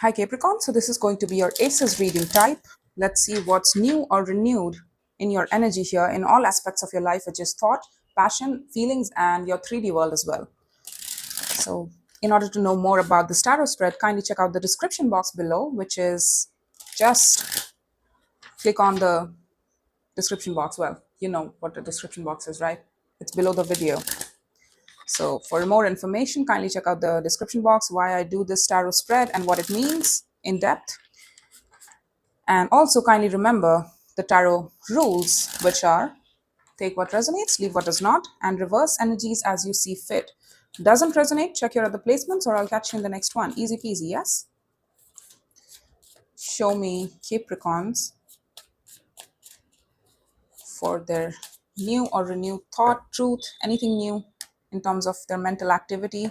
Hi Capricorn, so this is going to be your ACEs reading type. Let's see what's new or renewed in your energy here in all aspects of your life, which is thought, passion, feelings, and your 3D world as well. So in order to know more about this tarot spread, kindly check out the description box below, which is just click on the description box. Well, you know what the description box is, right? It's below the video. So for more information, kindly check out the description box, why I do this tarot spread and what it means in depth. And also kindly remember the tarot rules, which are take what resonates, leave what does not, and reverse energies as you see fit. Doesn't resonate, check your other placements or I'll catch you in the next one. Easy peasy, yes? Show me Capricorns for their new or renewed thought, truth, anything new in terms of their mental activity.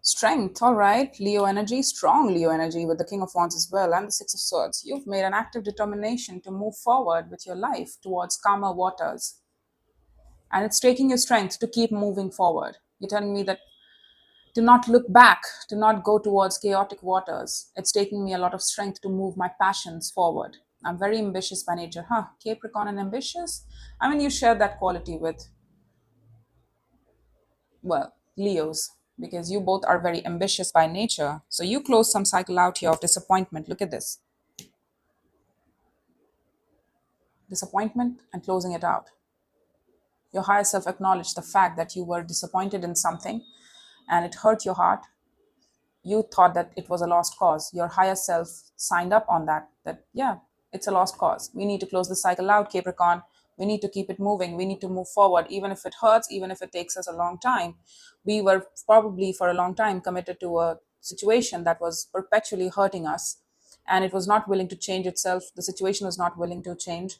Strength, all right. Leo energy, strong Leo energy with the King of Wands as well and the Six of Swords. You've made an active determination to move forward with your life towards calmer waters. And it's taking your strength to keep moving forward. You're telling me that to not look back, to not go towards chaotic waters. It's taking me a lot of strength to move my passions forward. I'm very ambitious by nature. Huh, Capricorn and ambitious? I mean, you share that quality with, well, Leos, because you both are very ambitious by nature. So you close some cycle out here of disappointment. Look at this. Disappointment and closing it out. Your higher self acknowledged the fact that you were disappointed in something and it hurt your heart. You thought that it was a lost cause. Your higher self signed up on that, yeah, it's a lost cause. We need to close the cycle out, Capricorn. We need to keep it moving. We need to move forward, even if it hurts, even if it takes us a long time. We were probably for a long time committed to a situation that was perpetually hurting us, and it was not willing to change itself. The situation was not willing to change.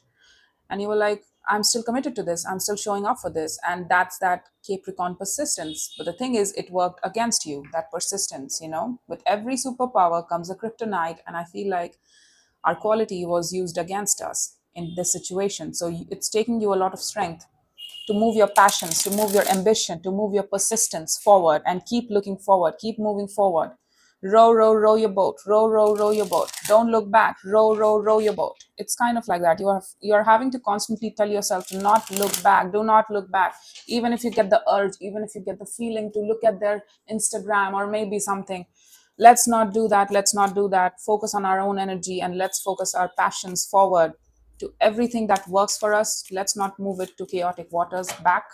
And you were like, I'm still committed to this, I'm still showing up for this. And that's that Capricorn persistence. But the thing is, it worked against you, that persistence. With every superpower comes a kryptonite, and I feel like our quality was used against us in this situation. So it's taking you a lot of strength to move your passions, to move your ambition, to move your persistence forward, and keep looking forward, keep moving forward. Row, row, row your boat. Row, row, row your boat. Don't look back. Row, row, row your boat. It's kind of like that. You are having to constantly tell yourself to not look back. Do not look back. Even if you get the urge, even if you get the feeling to look at their Instagram or maybe something, let's not do that. Let's not do that. Focus on our own energy and let's focus our passions forward to everything that works for us. Let's not move it to chaotic waters back.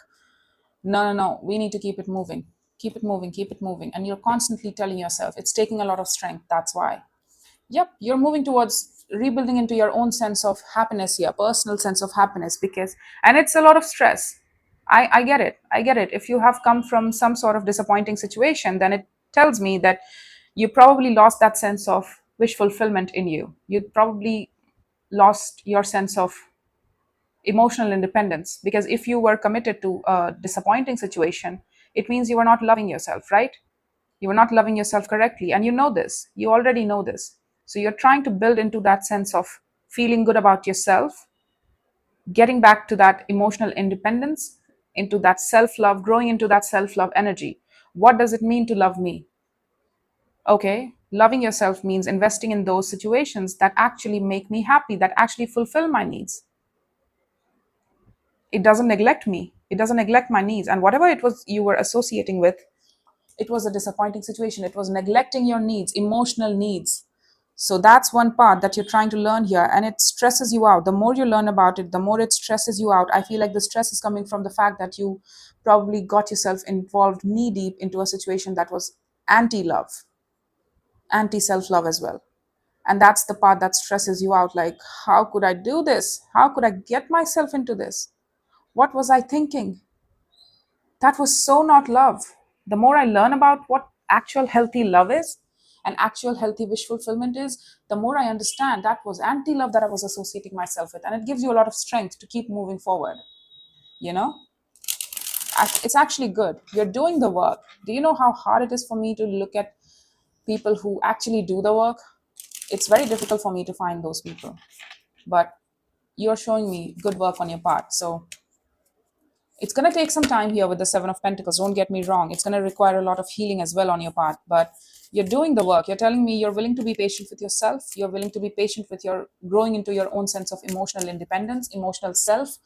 No. We need to keep it moving. Keep it moving, keep it moving. And you're constantly telling yourself it's taking a lot of strength. That's why. Yep, you're moving towards rebuilding into your own sense of happiness here, personal sense of happiness, and it's a lot of stress. I get it. I get it. If you have come from some sort of disappointing situation, then it tells me that you probably lost that sense of wish fulfillment in you. You probably lost your sense of emotional independence, because if you were committed to a disappointing situation, it means you were not loving yourself, right? You were not loving yourself correctly, and you know this. You already know this. So you're trying to build into that sense of feeling good about yourself, getting back to that emotional independence, into that self-love, growing into that self-love energy. What does it mean to love me? Okay, loving yourself means investing in those situations that actually make me happy, that actually fulfill my needs. It doesn't neglect me. It doesn't neglect my needs. And whatever it was you were associating with, it was a disappointing situation. It was neglecting your needs, emotional needs. So that's one part that you're trying to learn here, and it stresses you out. The more you learn about it, the more it stresses you out. I feel like the stress is coming from the fact that you probably got yourself involved knee deep into a situation that was anti-love, anti-self-love as well. And that's the part that stresses you out. Like, how could I do this? How could I get myself into this? What was I thinking? That was so not love. The more I learn about what actual healthy love is and actual healthy wish fulfillment is, the more I understand that was anti-love that I was associating myself with. And it gives you a lot of strength to keep moving forward. You know, it's actually good. You're doing the work. Do you know how hard it is for me to look at people who actually do the work? It's very difficult for me to find those people. But you're showing me good work on your part. So It's going to take some time here with the Seven of Pentacles. Don't get me wrong. It's going to require a lot of healing as well on your part. But you're doing the work. You're telling me you're willing to be patient with yourself. You're willing to be patient with your growing into your own sense of emotional independence, emotional self,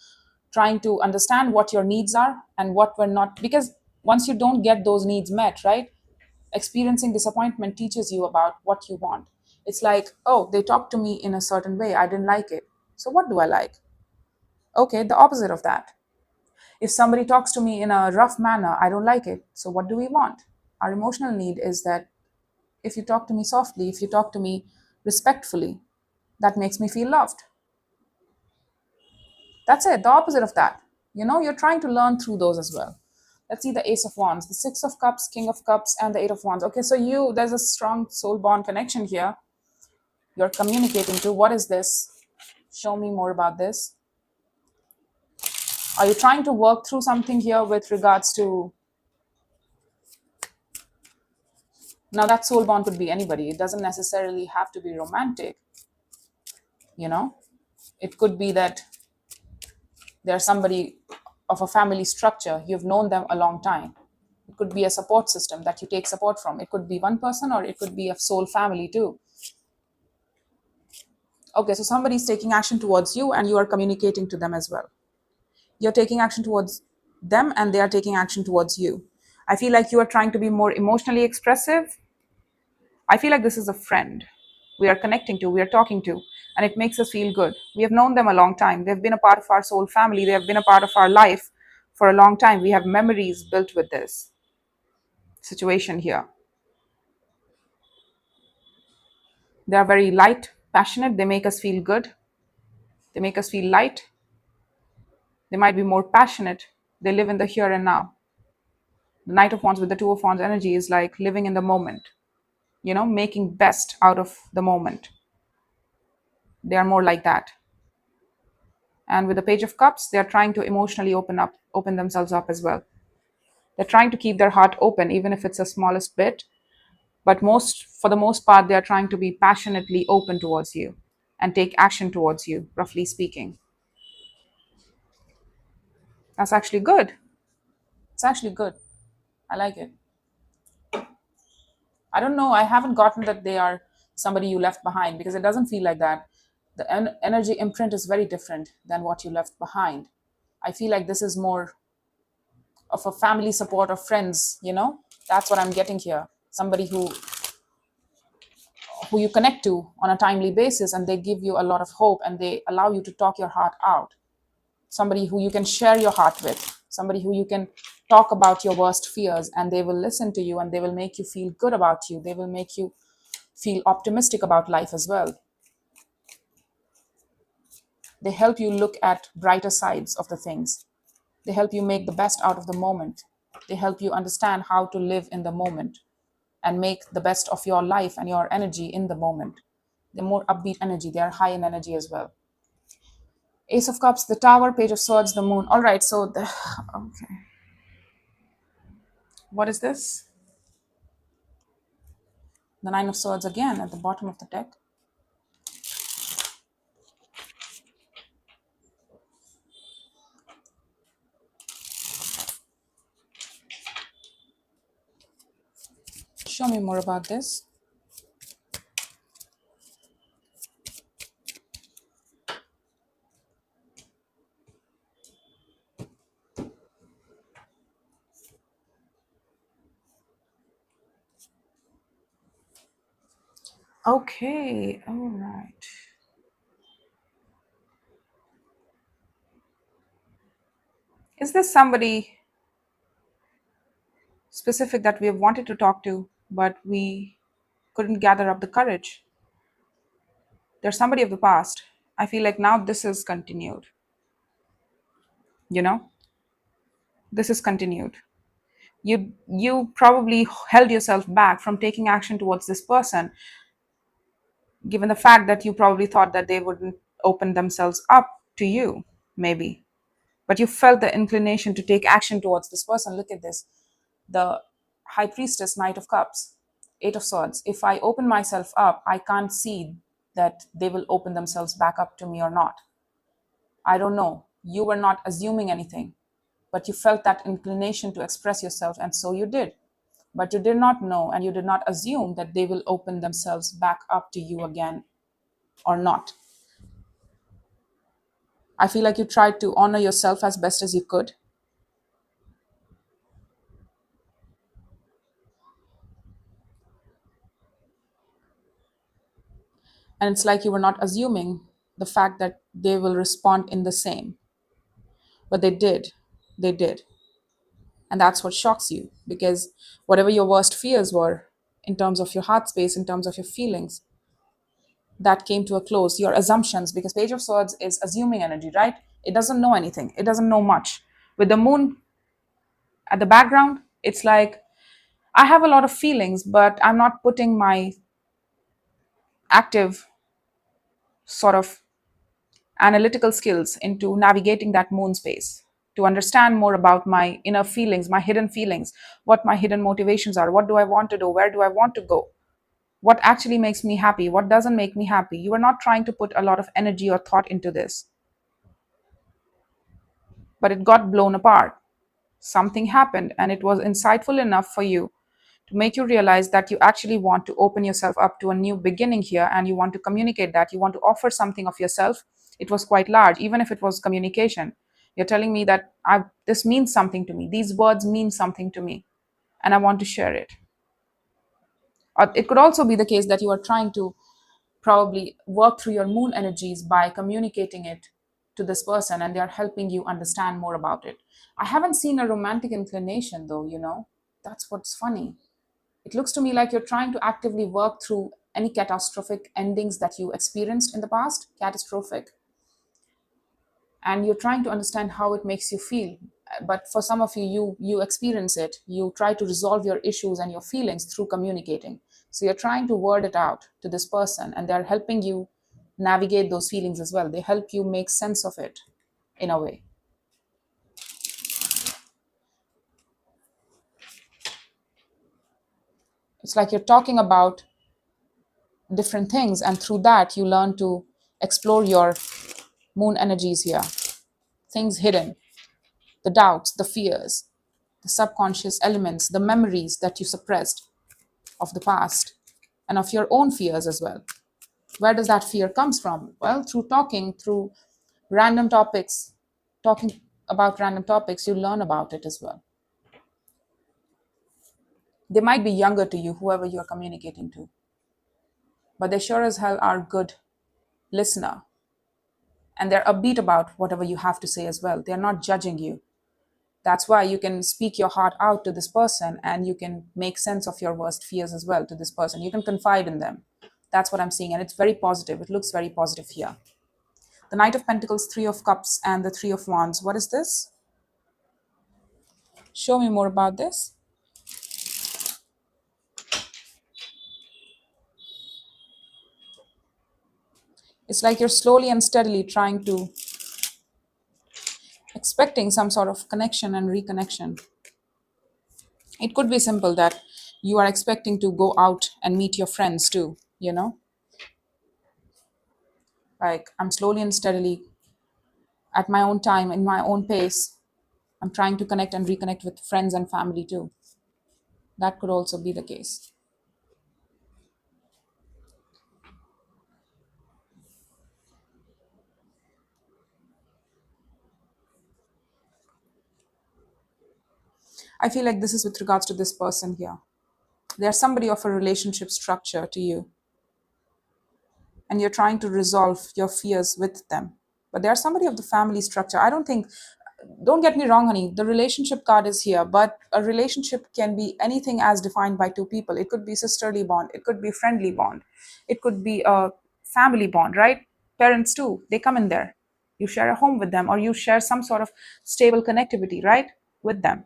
trying to understand what your needs are and what were not. Because once you don't get those needs met, right? Experiencing disappointment teaches you about what you want. It's like, oh, they talked to me in a certain way. I didn't like it. So what do I like? Okay, the opposite of that. If somebody talks to me in a rough manner, I don't like it. So, what do we want? Our emotional need is that if you talk to me softly, if you talk to me respectfully, that makes me feel loved. That's it, the opposite of that. You're trying to learn through those as well. Let's see the Ace of Wands, the Six of Cups, King of Cups, and the Eight of Wands. Okay, so there's a strong soul bond connection here. You're communicating to what is this? Show me more about this. Are you trying to work through something here with regards to. Now, that soul bond could be anybody. It doesn't necessarily have to be romantic. You know, it could be that they're somebody of a family structure. You've known them a long time. It could be a support system that you take support from. It could be one person or it could be a soul family too. Okay, so somebody's taking action towards you and you are communicating to them as well. You're taking action towards them and they are taking action towards you. I feel like you are trying to be more emotionally expressive. I feel like this is a friend we are connecting to, we are talking to, and it makes us feel good. We have known them a long time. They've been a part of our soul family. They have been a part of our life for a long time. We have memories built with this situation here. They are very light, passionate. They make us feel good. They make us feel light. They might be more passionate. They live in the here and now. The Knight of Wands with the Two of Wands energy is like living in the moment, making best out of the moment. They are more like that. And with the Page of Cups, they are trying to emotionally open themselves up as well. They're trying to keep their heart open, even if it's the smallest bit. But for the most part, they are trying to be passionately open towards you and take action towards you, roughly speaking. That's actually good. It's actually good. I like it. I don't know. I haven't gotten that they are somebody you left behind because it doesn't feel like that. The energy imprint is very different than what you left behind. I feel like this is more of a family support of friends. That's what I'm getting here. Somebody who you connect to on a timely basis and they give you a lot of hope and they allow you to talk your heart out. Somebody who you can share your heart with, somebody who you can talk about your worst fears and they will listen to you and they will make you feel good about you. They will make you feel optimistic about life as well. They help you look at brighter sides of the things. They help you make the best out of the moment. They help you understand how to live in the moment and make the best of your life and your energy in the moment. They're more upbeat energy. They are high in energy as well. Ace of Cups, the Tower, Page of Swords, the Moon. All right, so okay. What is this? The Nine of Swords again at the bottom of the deck. Show me more about this. Okay, all right. Is this somebody specific that we have wanted to talk to, but we couldn't gather up the courage? There's somebody of the past. I feel like now this is continued. You know, this is continued. You probably held yourself back from taking action towards this person, given the fact that you probably thought that they wouldn't open themselves up to you, maybe. But you felt the inclination to take action towards this person. Look at this. The High Priestess, Knight of Cups, Eight of Swords. If I open myself up, I can't see that they will open themselves back up to me or not. I don't know. You were not assuming anything. but you felt that inclination to express yourself, and so you did. But you did not know and you did not assume that they will open themselves back up to you again or not. I feel like you tried to honor yourself as best as you could. And it's like you were not assuming the fact that they will respond in the same. But they did. They did. And that's what shocks you, because whatever your worst fears were, in terms of your heart space, in terms of your feelings, that came to a close. Your assumptions, because Page of Swords is assuming energy, right? It doesn't know anything, it doesn't know much. With the moon at the background, it's like, I have a lot of feelings, but I'm not putting my active sort of analytical skills into navigating that moon space to understand more about my inner feelings, my hidden feelings, what my hidden motivations are, what do I want to do, where do I want to go, what actually makes me happy, what doesn't make me happy. You are not trying to put a lot of energy or thought into this, but it got blown apart. Something happened, and it was insightful enough for you to make you realize that you actually want to open yourself up to a new beginning here, and you want to communicate that. You want to offer something of yourself. It was quite large, even if it was communication. You're telling me that this means something to me. These words mean something to me, and I want to share it. Or it could also be the case that you are trying to probably work through your moon energies by communicating it to this person, and they are helping you understand more about it. I haven't seen a romantic inclination though, you know. That's what's funny. It looks to me like you're trying to actively work through any catastrophic endings that you experienced in the past, catastrophic, and you're trying to understand how it makes you feel. But for some of you, you experience it. You try to resolve your issues and your feelings through communicating. So you're trying to word it out to this person, and they're helping you navigate those feelings as well. They help you make sense of it in a way. It's like you're talking about different things, and through that you learn to explore your moon energies here, things hidden, the doubts, the fears, the subconscious elements, the memories that you suppressed of the past, and of your own fears as well. Where does that fear comes from? Well, through talking, through random topics, talking about random topics, you learn about it as well. They might be younger to you, whoever you're communicating to, but they sure as hell are good listener, and they're upbeat about whatever you have to say as well. They're not judging you. That's why you can speak your heart out to this person, and you can make sense of your worst fears as well to this person. You can confide in them. That's what I'm seeing, and it's very positive. It looks very positive here. The Knight of Pentacles, Three of Cups, and the Three of Wands. What is this? Show me more about this. It's like you're slowly and steadily trying to, expecting some sort of connection and reconnection. It could be simple that you are expecting to go out and meet your friends too, you know? Like, I'm slowly and steadily, at my own time, in my own pace, I'm trying to connect and reconnect with friends and family too. That could also be the case. I feel like this is with regards to this person here. They're somebody of a relationship structure to you, and you're trying to resolve your fears with them. But they're somebody of the family structure. I don't think, don't get me wrong, honey, the relationship card is here, but a relationship can be anything as defined by two people. It could be sisterly bond, it could be friendly bond, it could be a family bond, right? Parents too, they come in there. You share a home with them, or you share some sort of stable connectivity, right, with them.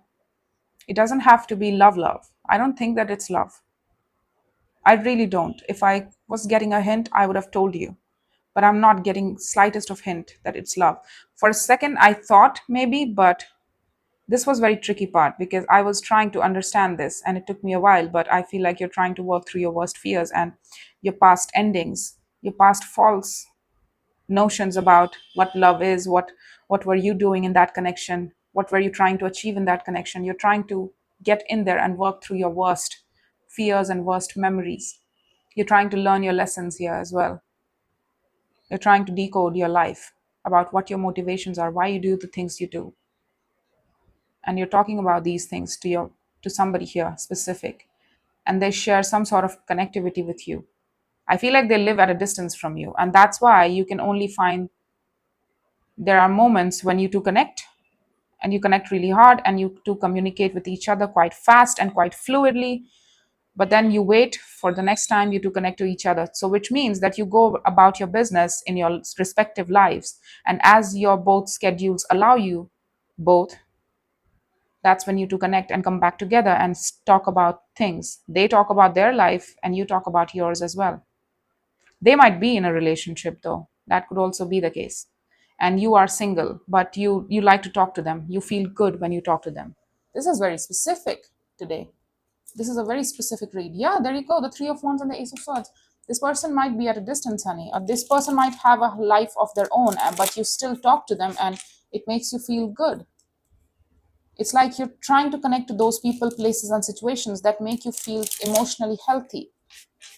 It doesn't have to be love. I don't think that it's love. I really don't. If I was getting a hint, I would have told you. But I'm not getting slightest of hint that it's love. For a second, I thought maybe, but this was very tricky part, because I was trying to understand this and it took me a while. But I feel like you're trying to work through your worst fears and your past endings, your past false notions about what love is, what were you doing in that connection, What were you trying to achieve in that connection? You're trying to get in there and work through your worst fears and worst memories. You're trying to learn your lessons here as well. You're trying to decode your life about what your motivations are, why you do the things you do. And you're talking about these things to somebody here specific, and they share some sort of connectivity with you. I feel like they live at a distance from you, and that's why you can only find there are moments when you two connect, and you connect really hard, and you two communicate with each other quite fast and quite fluidly. But then you wait for the next time you two connect to each other. So which means that you go about your business in your respective lives, and as your both schedules allow you both, that's when you two connect and come back together and talk about things. They talk about their life and you talk about yours as well. They might be in a relationship though. That could also be the case. And you are single, but you like to talk to them. You feel good when you talk to them. This is very specific today. This is a very specific read. Yeah, there you go. The Three of Wands and the Ace of Swords. This person might be at a distance, honey. Or this person might have a life of their own, but you still talk to them and it makes you feel good. It's like you're trying to connect to those people, places, and situations that make you feel emotionally healthy,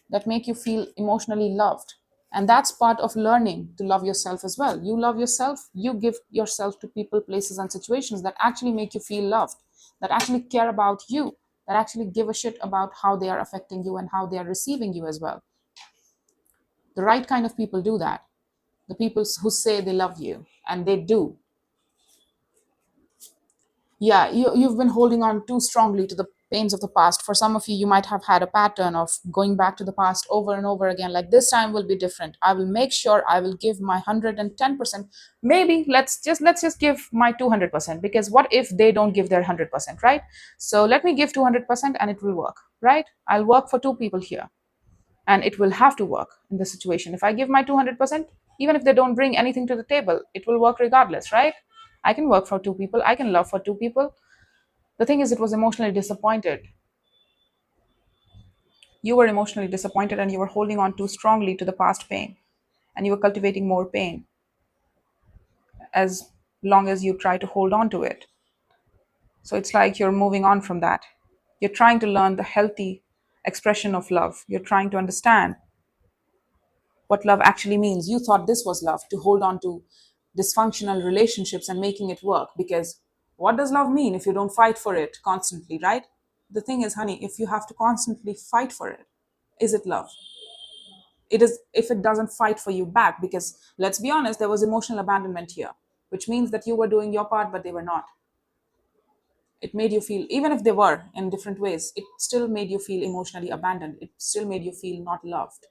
that make you feel emotionally loved. And that's part of learning to love yourself as well. You love yourself, you give yourself to people, places, and situations that actually make you feel loved, that actually care about you, that actually give a shit about how they are affecting you and how they are receiving you as well. The right kind of people do that. The people who say they love you, and they do. Yeah, you've been holding on too strongly to the pains of the past. For some of you, you might have had a pattern of going back to the past over and over again. Like, this time will be different. I will make sure I will give my 110%. Maybe let's just give my 200%, because what if they don't give their 100%, right? So let me give 200% and it will work, right? I'll work for two people here, and it will have to work in this situation. If I give my 200%, even if they don't bring anything to the table, it will work regardless, right? I can work for two people, I can love for two people. The thing is, it was emotionally disappointed. You were emotionally disappointed and you were holding on too strongly to the past pain, and you were cultivating more pain as long as you try to hold on to it. So it's like you're moving on from that. You're trying to learn the healthy expression of love. You're trying to understand what love actually means. You thought this was love, to hold on to dysfunctional relationships and making it work. Because what does love mean if you don't fight for it constantly, right? The thing is, honey, if you have to constantly fight for it, is it love? It is if it doesn't fight for you back. Because let's be honest, there was emotional abandonment here, which means that you were doing your part, but they were not. It made you feel, even if they were in different ways, it still made you feel emotionally abandoned. It still made you feel not loved.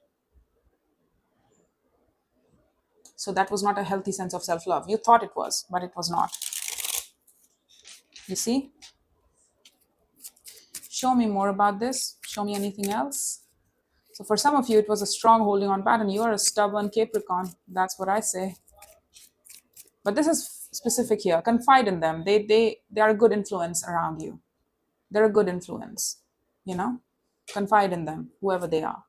So that was not a healthy sense of self love. You thought it was, but it was not. You see? Show me more about this. Show me anything else. So for some of you, it was a strong holding on pattern. You are a stubborn Capricorn. That's what I say. But this is specific here. Confide in them. They are a good influence around you. They're a good influence. You know? Confide in them, whoever they are.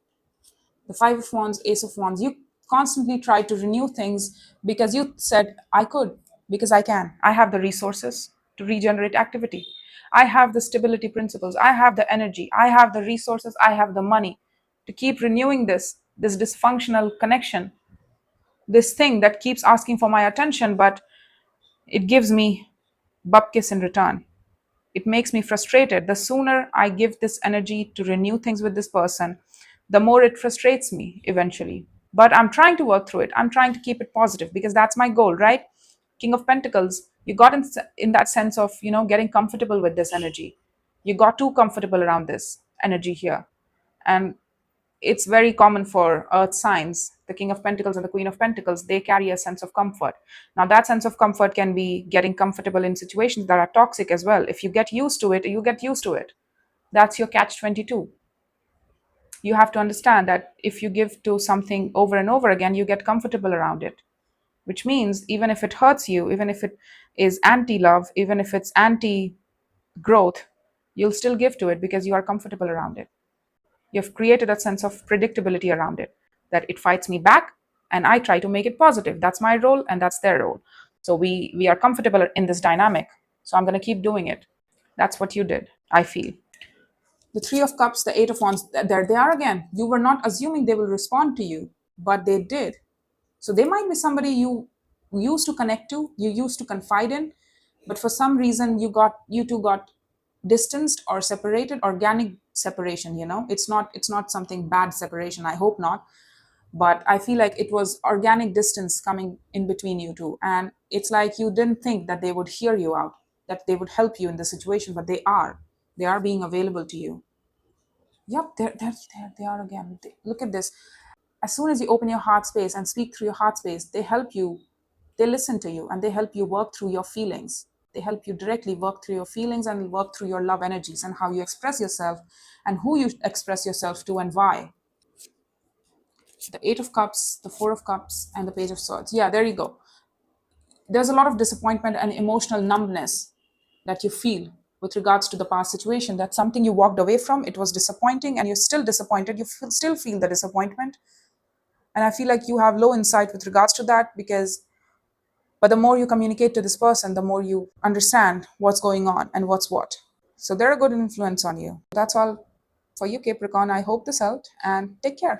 The Five of Wands, Ace of Wands. You constantly try to renew things because you said, I could, because I can. I have the resources to regenerate activity. I have the stability principles. I have the energy. I have the resources. I have the money to keep renewing this dysfunctional connection, this thing that keeps asking for my attention, but it gives me bupkis in return. It makes me frustrated. The sooner I give this energy to renew things with this person, the more it frustrates me eventually. But I'm trying to work through it. I'm trying to keep it positive because that's my goal, right? King of Pentacles, you got in that sense of, getting comfortable with this energy. You got too comfortable around this energy here. And it's very common for earth signs. The King of Pentacles and the Queen of Pentacles, they carry a sense of comfort. Now that sense of comfort can be getting comfortable in situations that are toxic as well. If you get used to it, you get used to it. That's your catch 22. You have to understand that if you give to something over and over again, you get comfortable around it, which means even if it hurts you, even if it is anti-love, even if it's anti-growth, you'll still give to it because you are comfortable around it. You've created a sense of predictability around it, that it fights me back and I try to make it positive. That's my role and that's their role. So we are comfortable in this dynamic. So I'm going to keep doing it. That's what you did, I feel. The Three of Cups, the Eight of Wands, there they are again. You were not assuming they will respond to you, but they did. So they might be somebody you used to connect to, you used to confide in, but for some reason you two got distanced or separated. Organic separation, it's not something bad separation, I hope not, but I feel like it was organic distance coming in between you two, and it's like you didn't think that they would hear you out, that they would help you in the situation, but they are being available to you. Yep, they are again. Look at this. As soon as you open your heart space and speak through your heart space, they help you, they listen to you, and they help you work through your feelings. They help you directly work through your feelings and work through your love energies and how you express yourself and who you express yourself to and why. The Eight of Cups, the Four of Cups, and the Page of Swords. Yeah, there you go. There's a lot of disappointment and emotional numbness that you feel with regards to the past situation. That's something you walked away from. It was disappointing, and you're still disappointed. Still feel the disappointment. And I feel like you have low insight with regards to that, but the more you communicate to this person, the more you understand what's going on and what's what. So they're a good influence on you. That's all for you, Capricorn. I hope this helped, and take care.